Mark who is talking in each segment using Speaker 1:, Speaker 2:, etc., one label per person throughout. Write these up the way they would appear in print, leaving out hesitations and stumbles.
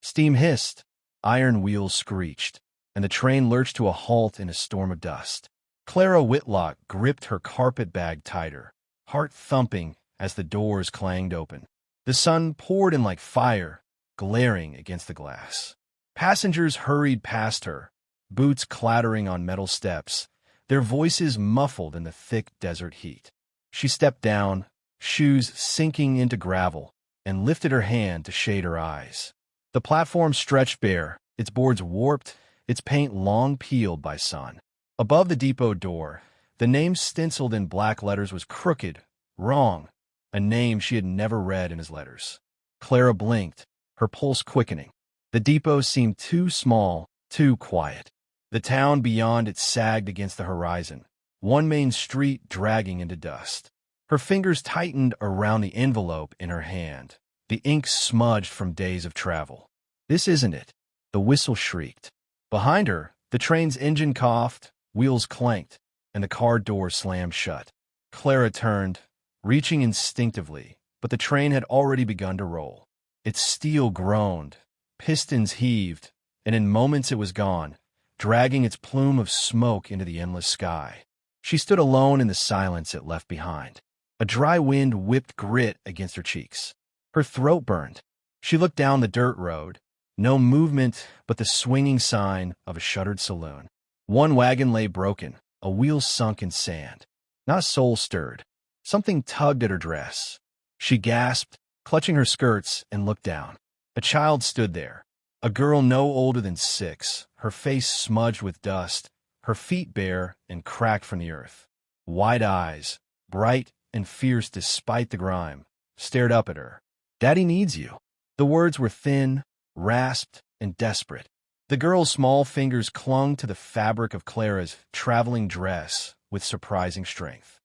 Speaker 1: Steam hissed, iron wheels screeched, and the train lurched to a halt in a storm of dust. Clara Whitlock gripped her carpet bag tighter, heart thumping as the doors clanged open. The sun poured in like fire, glaring against the glass. Passengers hurried past her, boots clattering on metal steps, their voices muffled in the thick desert heat. She stepped down, shoes sinking into gravel, and lifted her hand to shade her eyes. The platform stretched bare, its boards warped, its paint long peeled by sun. Above the depot door, the name stenciled in black letters was crooked, wrong, a name she had never read in his letters. Clara blinked, her pulse quickening. The depot seemed too small, too quiet. The town beyond it sagged against the horizon, one main street dragging into dust. Her fingers tightened around the envelope in her hand, the ink smudged from days of travel. This isn't it. The whistle shrieked. Behind her, the train's engine coughed, wheels clanked, and the car door slammed shut. Clara turned, reaching instinctively, but the train had already begun to roll. Its steel groaned, pistons heaved, and in moments it was gone, dragging its plume of smoke into the endless sky. She stood alone in the silence it left behind. A dry wind whipped grit against her cheeks. Her throat burned. She looked down the dirt road. No movement but the swinging sign of a shuttered saloon. One wagon lay broken, a wheel sunk in sand. Not a soul stirred. Something tugged at her dress. She gasped, clutching her skirts, and looked down. A child stood there, a girl no older than 6, her face smudged with dust, her feet bare and cracked from the earth. Wide eyes, bright and fierce despite the grime, stared up at her. "Daddy needs you." The words were thin, rasped, and desperate. The girl's small fingers clung to the fabric of Clara's traveling dress with surprising strength.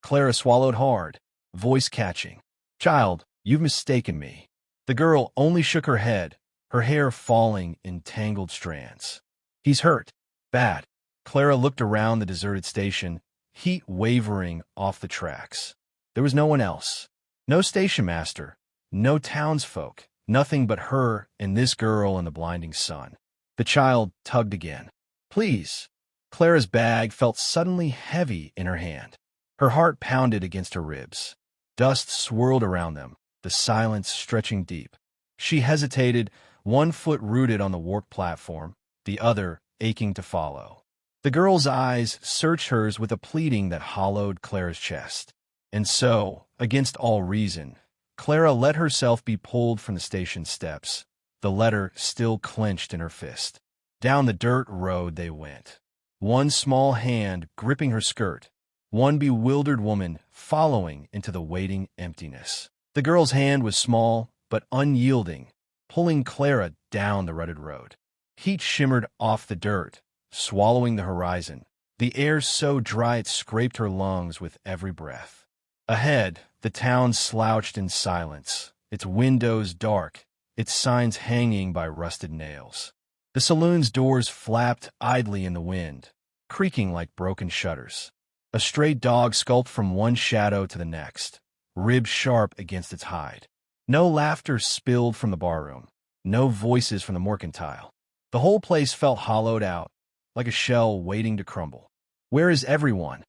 Speaker 1: Clara swallowed hard, voice catching. "Child, you've mistaken me." The girl only shook her head, her hair falling in tangled strands. "He's hurt. Bad." Clara looked around the deserted station, heat wavering off the tracks. There was no one else. No station master, no townsfolk, nothing but her and this girl in the blinding sun. The child tugged again. "Please." Clara's bag felt suddenly heavy in her hand. Her heart pounded against her ribs. Dust swirled around them, the silence stretching deep. She hesitated, one foot rooted on the warped platform, the other aching to follow. The girl's eyes searched hers with a pleading that hollowed Clara's chest. And so, against all reason, Clara let herself be pulled from the station steps, the letter still clenched in her fist. Down the dirt road they went, one small hand gripping her skirt, one bewildered woman following into the waiting emptiness. The girl's hand was small but unyielding, pulling Clara down the rutted road. Heat shimmered off the dirt, swallowing the horizon, the air so dry it scraped her lungs with every breath. Ahead, the town slouched in silence, its windows dark, its signs hanging by rusted nails. The saloon's doors flapped idly in the wind, creaking like broken shutters. A stray dog skulked from one shadow to the next, ribs sharp against its hide. No laughter spilled from the barroom, no voices from the mercantile. The whole place felt hollowed out, like a shell waiting to crumble. "Where is everyone?"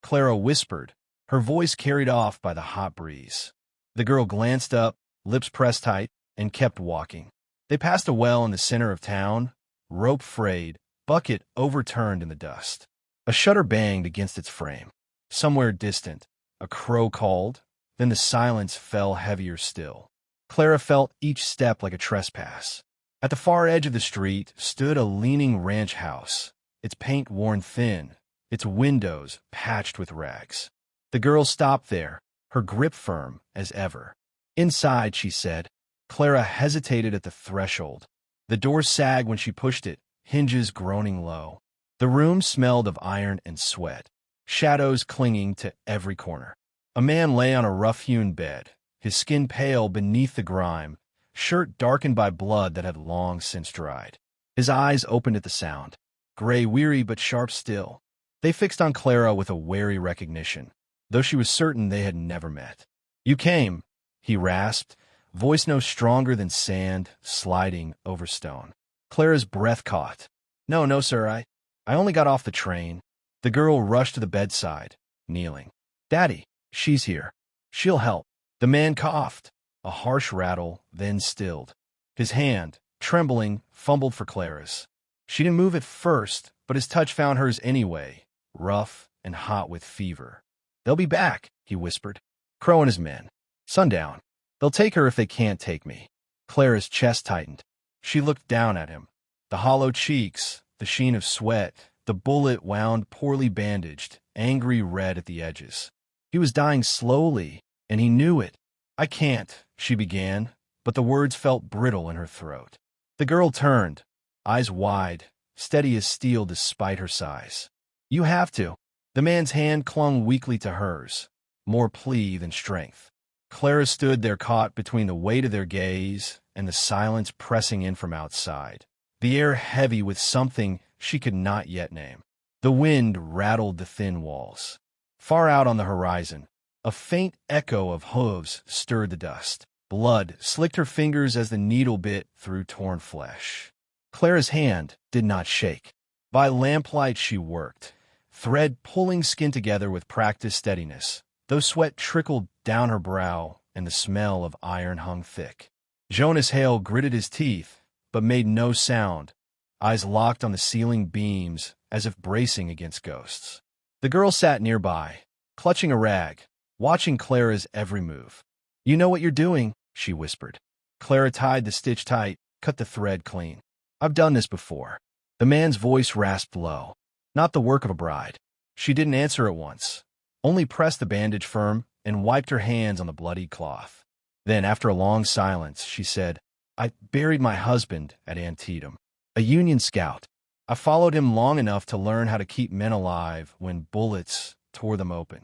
Speaker 1: Clara whispered, her voice carried off by the hot breeze. The girl glanced up, lips pressed tight, and kept walking. They passed a well in the center of town, rope frayed, bucket overturned in the dust. A shutter banged against its frame. Somewhere distant, a crow called, then the silence fell heavier still. Clara felt each step like a trespass. At the far edge of the street stood a leaning ranch house, its paint worn thin, its windows patched with rags. The girl stopped there, her grip firm as ever. "Inside," she said. Clara hesitated at the threshold. The door sagged when she pushed it, hinges groaning low. The room smelled of iron and sweat, shadows clinging to every corner. A man lay on a rough-hewn bed, his skin pale beneath the grime, shirt darkened by blood that had long since dried. His eyes opened at the sound, gray, weary, but sharp still. They fixed on Clara with a wary recognition, though she was certain they had never met. "You came," he rasped, voice no stronger than sand sliding over stone. Clara's breath caught. No, no, sir, I only got off the train. The girl rushed to the bedside, kneeling. Daddy, she's here. She'll help. The man coughed, a harsh rattle, then stilled. His hand, trembling, fumbled for Clara's. She didn't move at first, but his touch found hers anyway, rough and hot with fever. They'll be back, he whispered. Crow and his men. Sundown. They'll take her if they can't take me. Clara's chest tightened. She looked down at him. The hollow cheeks, the sheen of sweat, the bullet wound poorly bandaged, angry red at the edges. He was dying slowly, and he knew it. I can't, she began, but the words felt brittle in her throat. The girl turned, eyes wide, steady as steel despite her size. You have to. The man's hand clung weakly to hers, more plea than strength. Clara stood there caught between the weight of their gaze and the silence pressing in from outside, the air heavy with something she could not yet name. The wind rattled the thin walls. Far out on the horizon, a faint echo of hooves stirred the dust. Blood slicked her fingers as the needle bit through torn flesh. Clara's hand did not shake. By lamplight she worked, thread pulling skin together with practiced steadiness, though sweat trickled down her brow and the smell of iron hung thick. Jonas Hale gritted his teeth, but made no sound, eyes locked on the ceiling beams as if bracing against ghosts. The girl sat nearby, clutching a rag, watching Clara's every move. You know what you're doing, she whispered. Clara tied the stitch tight, cut the thread clean. I've done this before. The man's voice rasped low. Not the work of a bride. She didn't answer at once, only pressed the bandage firm and wiped her hands on the bloody cloth. Then, after a long silence, she said, I buried my husband at Antietam, a Union scout. I followed him long enough to learn how to keep men alive when bullets tore them open.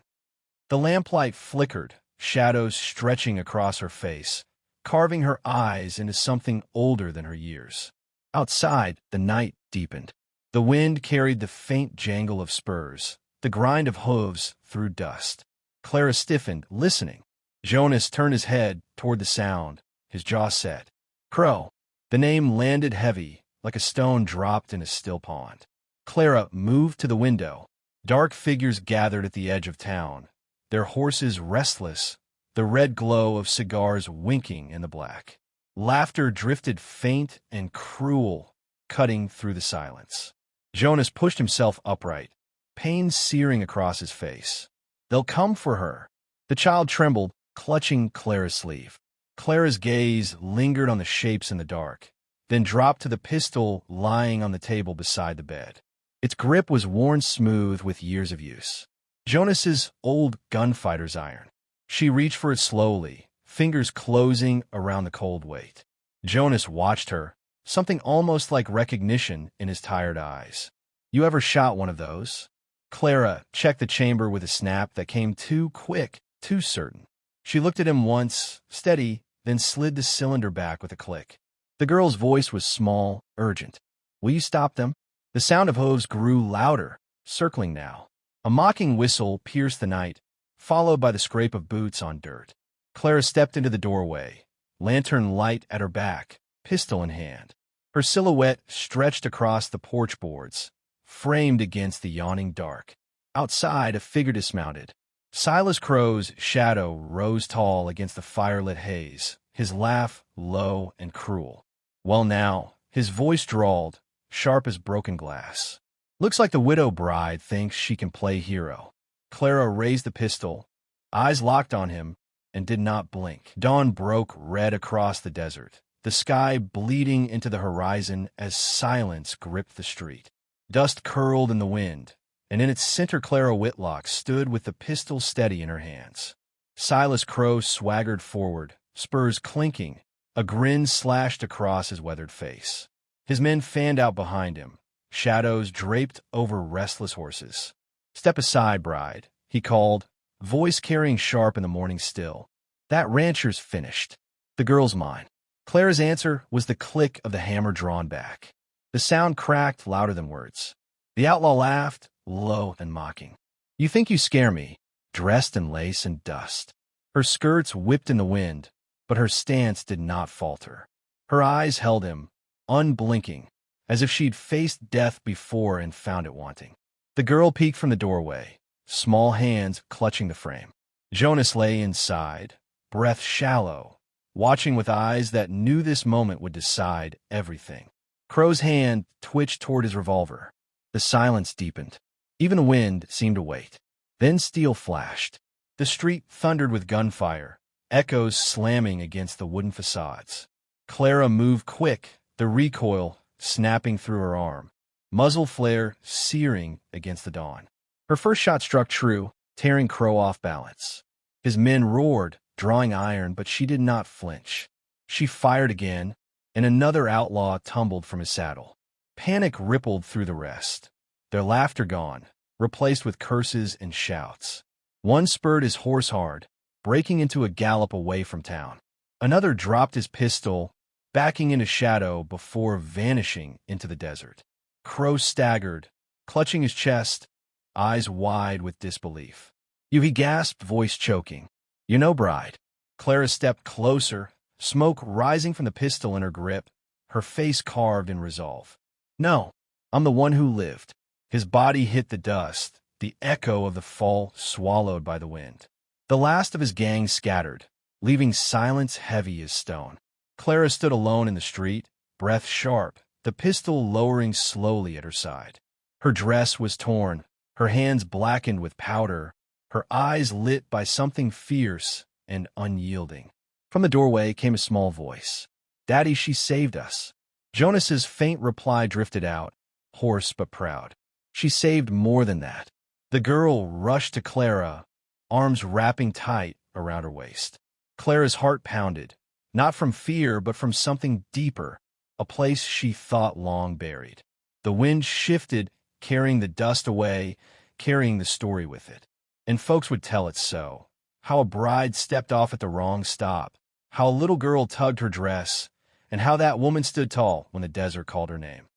Speaker 1: The lamplight flickered, shadows stretching across her face, carving her eyes into something older than her years. Outside, the night deepened. The wind carried the faint jangle of spurs, the grind of hooves through dust. Clara stiffened, listening. Jonas turned his head toward the sound, his jaw set. Crow. The name landed heavy, like a stone dropped in a still pond. Clara moved to the window. Dark figures gathered at the edge of town, their horses restless, the red glow of cigars winking in the black. Laughter drifted faint and cruel, cutting through the silence. Jonas pushed himself upright, pain searing across his face. They'll come for her. The child trembled, clutching Clara's sleeve. Clara's gaze lingered on the shapes in the dark, then dropped to the pistol lying on the table beside the bed. Its grip was worn smooth with years of use. Jonas's old gunfighter's iron. She reached for it slowly, fingers closing around the cold weight. Jonas watched her, something almost like recognition in his tired eyes. You ever shot one of those? Clara checked the chamber with a snap that came too quick, too certain. She looked at him once, steady, then slid the cylinder back with a click. The girl's voice was small, urgent. Will you stop them? The sound of hooves grew louder, circling now. A mocking whistle pierced the night, followed by the scrape of boots on dirt. Clara stepped into the doorway, lantern light at her back, pistol in hand. Her silhouette stretched across the porch boards, framed against the yawning dark. Outside, a figure dismounted. Silas Crow's shadow rose tall against the firelit haze, his laugh low and cruel. Well now, his voice drawled, sharp as broken glass. Looks like the widow bride thinks she can play hero. Clara raised the pistol, eyes locked on him, and did not blink. Dawn broke red across the desert, the sky bleeding into the horizon as silence gripped the street. Dust curled in the wind, and in its center Clara Whitlock stood with the pistol steady in her hands. Silas Crow swaggered forward, spurs clinking, a grin slashed across his weathered face. His men fanned out behind him, shadows draped over restless horses. Step aside, bride, he called, voice carrying sharp in the morning still. That rancher's finished. The girl's mine. Clara's answer was the click of the hammer drawn back. The sound cracked louder than words. The outlaw laughed, low and mocking. You think you scare me, dressed in lace and dust. Her skirts whipped in the wind, but her stance did not falter. Her eyes held him, unblinking, as if she'd faced death before and found it wanting. The girl peeked from the doorway, small hands clutching the frame. Jonas lay inside, breath shallow, watching with eyes that knew this moment would decide everything. Crow's hand twitched toward his revolver. The silence deepened. Even the wind seemed to wait. Then steel flashed. The street thundered with gunfire, echoes slamming against the wooden facades. Clara moved quick, the recoil snapping through her arm, muzzle flare searing against the dawn. Her first shot struck true, tearing Crow off balance. His men roared, drawing iron, but she did not flinch. She fired again, and another outlaw tumbled from his saddle. Panic rippled through the rest, their laughter gone, replaced with curses and shouts. One spurred his horse hard, breaking into a gallop away from town. Another dropped his pistol, backing into shadow before vanishing into the desert. Crow staggered, clutching his chest, eyes wide with disbelief. "You," he gasped, voice choking. "You know, bride." Clara stepped closer, smoke rising from the pistol in her grip, her face carved in resolve. "No, I'm the one who lived." His body hit the dust, the echo of the fall swallowed by the wind. The last of his gang scattered, leaving silence heavy as stone. Clara stood alone in the street, breath sharp, the pistol lowering slowly at her side. Her dress was torn, her hands blackened with powder, her eyes lit by something fierce and unyielding. From the doorway came a small voice. "Daddy, she saved us." Jonas's faint reply drifted out, hoarse but proud. "She saved more than that." The girl rushed to Clara, arms wrapping tight around her waist. Clara's heart pounded, not from fear but from something deeper, a place she thought long buried. The wind shifted, carrying the dust away, carrying the story with it. And folks would tell it so. How a bride stepped off at the wrong stop, how a little girl tugged her dress, and how that woman stood tall when the desert called her name.